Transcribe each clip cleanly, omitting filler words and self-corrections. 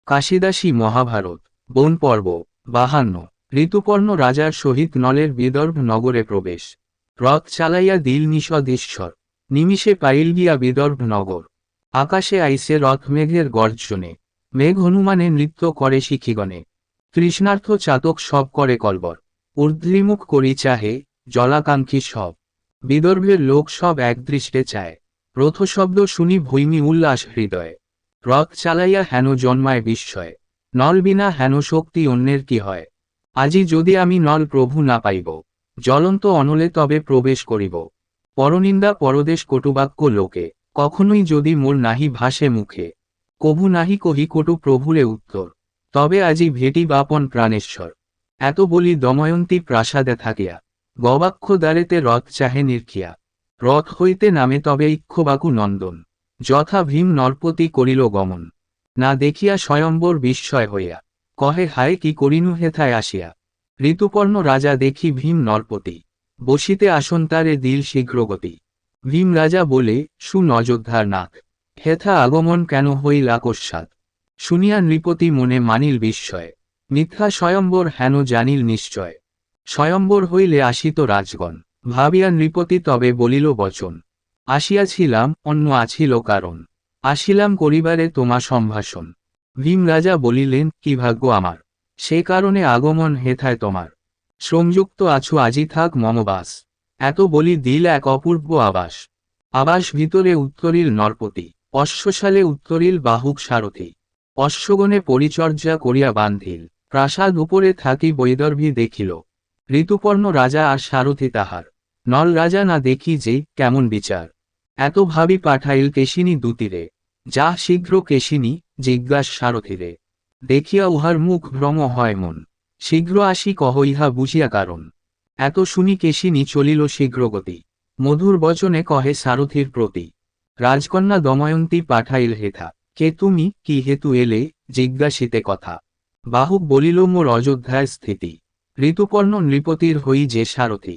কাশিদাসী মহাভারত বন পর্ব 52। ঋতুপর্ণ রাজার সহিত নলের বিদর্ভ নগরে প্রবেশ। রথ চালাইয়া দিল নিষদেশ্বর, নিমিষে পাইল গিয়া বিদর্ভ নগর। আকাশে আইসে রথ মেঘের গর্জনে, মেঘ হনুমানে নৃত্য করে শিখিগণে। তৃষ্ণার্থ চাতক সব করে কলবর, ঊর্ধ্বমুখ করি চাহে জলাকাঙ্ক্ষী সব। বিদর্ভের লোক সব একদৃষ্টে চায়, রথশব্দ শুনি ভৈমী উল্লাস হৃদয়ে। রথ চালাইয়া হেন জন্মায় বিস্ময়, নল বিনা হেন শক্তি অন্যের কি হয়। আজি যদি আমি নল প্রভু না পাইব, জ্বলন্ত অনলে তবে প্রবেশ করিব। পরনিন্দা পরদেশ কটুবাক্য লোকে, কখনোই যদি মোর নাহি ভাসে মুখে। কভু নাহি কহি কটু প্রভুরে উত্তর, তবে আজি ভেটি বাপন প্রাণেশ্বর। এত বলি দময়ন্তী প্রাসাদে থাকিয়া, গবাক্ষ দ্বারেতে রথ চাহে নির্খিয়া। রথ হইতে নামে তবে ইক্ষ্বাকু নন্দন, যথা ভীম নরপতি করিল গমন। না দেখিয়া স্বয়ম্বর বিস্ময় হইয়া, কহে হায় কি করিনু হেথায় আসিয়া। ঋতুপর্ণ রাজা দেখি ভীম নরপতি, বসিতে আসন তারে দিল শীঘ্রগতি। ভীম রাজা বলে, শুন অযোধ্যার নাথ, হেথা আগমন কেন হইল আকস্মাৎ। শুনিয়া নৃপতি মনে মানিল বিস্ময়, মিথ্যা স্বয়ম্বর হেন জানিল নিশ্চয়। স্বয়ম্বর হইলে আসিত রাজগণ, ভাবিয়া নৃপতি তবে বলিল বচন। আসিয়াছিলাম অন্য আছিল কারণ, আসিলাম করিবারে তোমা সম্ভাষণ। ভীম রাজা বলিলেন, কি ভাগ্য আমার, সে কারণে আগমন হেথায় তোমার। শ্রমযুক্ত আছো আজি থাক মমবাস, এত বলি দিল এক অপূর্ব আবাস। আবাস ভিতরে উত্তরিল নরপতি, অশ্বশালে উত্তরিল বাহুক সারথি। অশ্বগণে পরিচর্যা করিয়া বান্ধিল, প্রাসাদ উপরে থাকি বৈদর্ভী দেখিল। ঋতুপর্ণ রাজা আর সারথি তাহার, নল রাজা না দেখি যে কেমন বিচার। এত ভাবি পাঠাইল কেশিনী দূতীরে, যা শীঘ্র কেশিনী জিজ্ঞাস সারথিরে। দেখিয়া উহার মুখ ভ্রম হয় মন, শীঘ্র আসি কহ ইহা বুঝিয়া কারণ। এত শুনি কেশিনী চলিল শীঘ্রগতি, মধুর বচনে কহে সারথির প্রতি। রাজকন্যা দময়ন্তী পাঠাইল হেথা, কে তুমি কি হেতু এলে জিজ্ঞাসিতে কথা। বাহুক বলিল মোর অযোধ্যায় স্থিতি, ঋতুপর্ণ নৃপতির হই যে সারথি।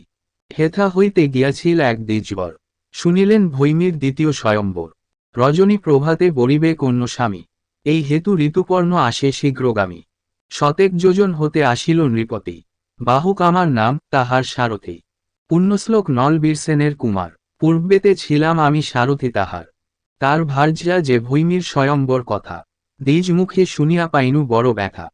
হেথা হইতে গিয়াছিল এক দ্বিজবর, শুনিলেন ভৈমীর দ্বিতীয় স্বয়ম্বর। রজনী প্রভাতে বরিবে কন্য স্বামী, এই হেতু ঋতুপর্ণ আসে শীঘ্রগামী। শতেক যোজন হতে আসিল নৃপতি, বাহুক আমার নাম তাহার সারথি। পুণ্যশ্লোক নল বীরসেনের কুমার, পূর্বেতে ছিলাম আমি সারথি তাহার। তার ভার্যা যে ভৈমীর স্বয়ম্বর কথা, দ্বিজ মুখে শুনিয়া পাইনু বড় ব্যথা।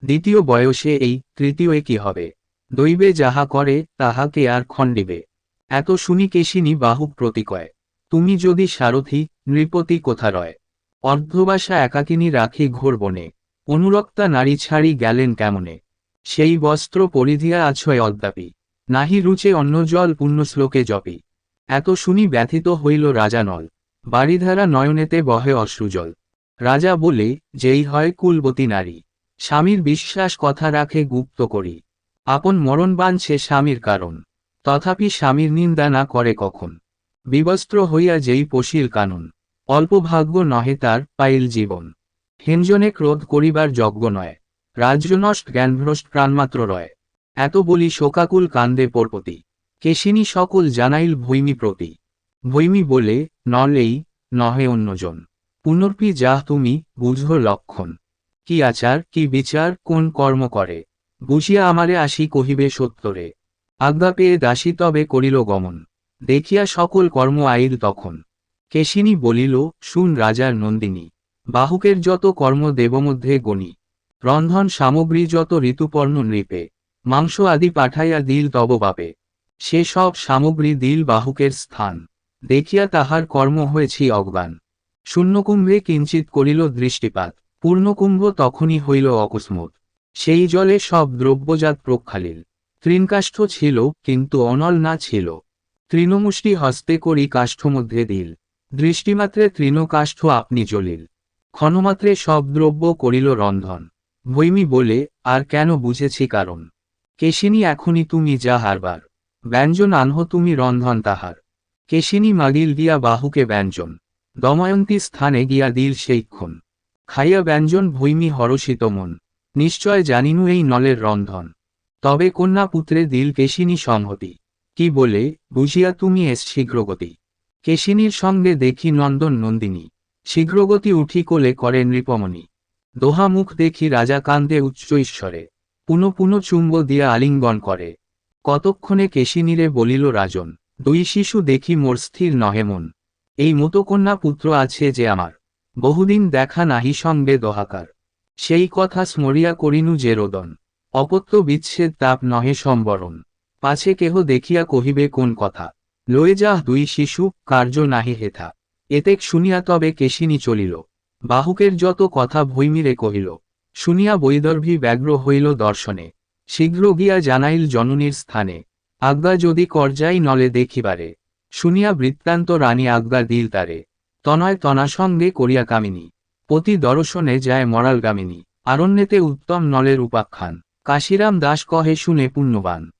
দ্বিতীয় বয়সে এই তৃতীয় কি হবে, দৈবে যাহা করে তাহাকে আর খণ্ডিবে। এত শুনি কেশিনী বাহুক প্রতিকয়, তুমি যদি সারথি নৃপতি কোথা রয়। অর্ধবাসা একাকিনী রাখি ঘোর বনে, অনুরক্তা নারী ছাড়ি গেলেন কেমনে। সেই বস্ত্র পরিধিয়া আছয় অদ্যাপি, নাহি রুচে অন্য জল পুণ্যশ্লোকে জপি। এত শুনি ব্যথিত হইল রাজা নল, বারিধারা নয়নেতে বহে অশ্রুজল। রাজা বলে, যেই হয় কুলবতী নারী, স্বামীর বিশ্বাস কথা রাখে গুপ্ত করি। আপন মরণ বাঞ্ছে স্বামীর কারণ, তথাপি স্বামীর নিন্দা না করে কখন। বিবস্ত্র হইয়া যেই পশিল কানন, অল্প ভাগ্য নহে তার পাইল জীবন। হেনজনে ক্রোধ করিবার যজ্ঞ নয়, রাজ্যনষ্ট জ্ঞানভ্রষ্ট প্রাণমাত্র রয়। এত বলি শোকাকুল কান্দে পরপতি, কেশিনী সকল জানাইল ভৈমী প্রতি। ভৈমী বলে, নল এই নহে অন্যজন, পুনর্পি যাহ তুমি বুঝো লক্ষণ। কি আচার কি বিচার কোন কর্ম করে, বুঝিয়া আমারে আসি কহিবে সত্তরে। আজ্ঞা পেয়ে দাসী তবে করিল গমন, দেখিয়া সকল কর্ম আইল তখন। কেশিনী বলিল, শুন রাজার নন্দিনী, বাহুকের যত কর্ম দেবমধ্যে গণি। রন্ধন সামগ্রী যত ঋতুপর্ণ নৃপে, মাংস আদি পাঠাইয়া দিল তব বাপে। সে সব সামগ্রী দিল বাহুকের স্থান, দেখিয়া তাহার কর্ম হয়েছি অজ্ঞান। শূন্যকুম্ভে কিঞ্চিত করিল দৃষ্টিপাত, পূর্ণকুম্ভ তখনই হইল অকস্মাৎ। সেই জলে সব দ্রব্যজাত প্রক্ষালিল, তৃণকাষ্ঠ ছিল কিন্তু অনল না ছিল। তৃণমুষ্টি হস্তে করি কাষ্ঠ মধ্যে দিল, দৃষ্টিমাত্রে তৃণকাষ্ঠ আপনি জ্বলিল। ক্ষণমাত্রে সব দ্রব্য করিল রন্ধন। ভৈমী বলে, আর কেন বুঝেছি কারণ। কেশিনী এখনই তুমি যা হারবার, ব্যঞ্জন আনহ তুমি রন্ধন তাহার। কেশিনী মাগিল গিয়া বাহুকে ব্যঞ্জন, দময়ন্তী স্থানে গিয়া দিল সেইক্ষণ। খাইয়া ব্যঞ্জন ভৈমী হরষিত মন, নিশ্চয় জানিনু এই নলের রন্ধন। তবে কন্যা পুত্রে দিল কেশিনী সংহতি, কি বলে বুঝিয়া তুমি এস শীঘ্রগতি। কেশিনীর সঙ্গে দেখি নন্দন নন্দিনী, শীঘ্রগতি উঠি কোলে করে নৃপমণি। দোহা মুখ দেখি রাজা কান্দে উচ্চ ঈশ্বরে, পুনঃ পুনঃ চুম্ব দিয়া আলিঙ্গন করে। কতক্ষণে কেশিনীরে বলিল রাজন, দুই শিশু দেখি মোর স্থির নহে মন। এই মতকন্যা পুত্র আছে যে আমার, বহুদিন দেখা নাহি সঙ্গে দোহাকার। সেই কথা স্মরিয়া করিনু যে রোদন, অপত্য বিচ্ছেদ তাপ নহে সম্বরণ। পাছে কেহ দেখিয়া কহিবে কোন কথা, লয়ে যাহ দুই শিশু, কার্য নাহি হেথা। এতেক শুনিয়া তবে কেশিনী চলিল, বাহুকের যত কথা ভৈমিরে কহিল। শুনিয়া বৈদর্ভী ব্যগ্র হইল দর্শনে, শীঘ্র গিয়া জানাইল জননীর স্থানে। আজ্ঞা যদি করজাই নলে দেখিবারে, শুনিয়া বৃত্তান্ত রানী আজ্ঞা দিল তারে। তনয় তনা সঙ্গে করিয়া কামিনী, পতি দর্শনে যায় মরালগামিনী। আরণ্যেতে উত্তম নলের উপাখ্যান, কাশিরাম দাস কহে শুনে পুণ্যবান।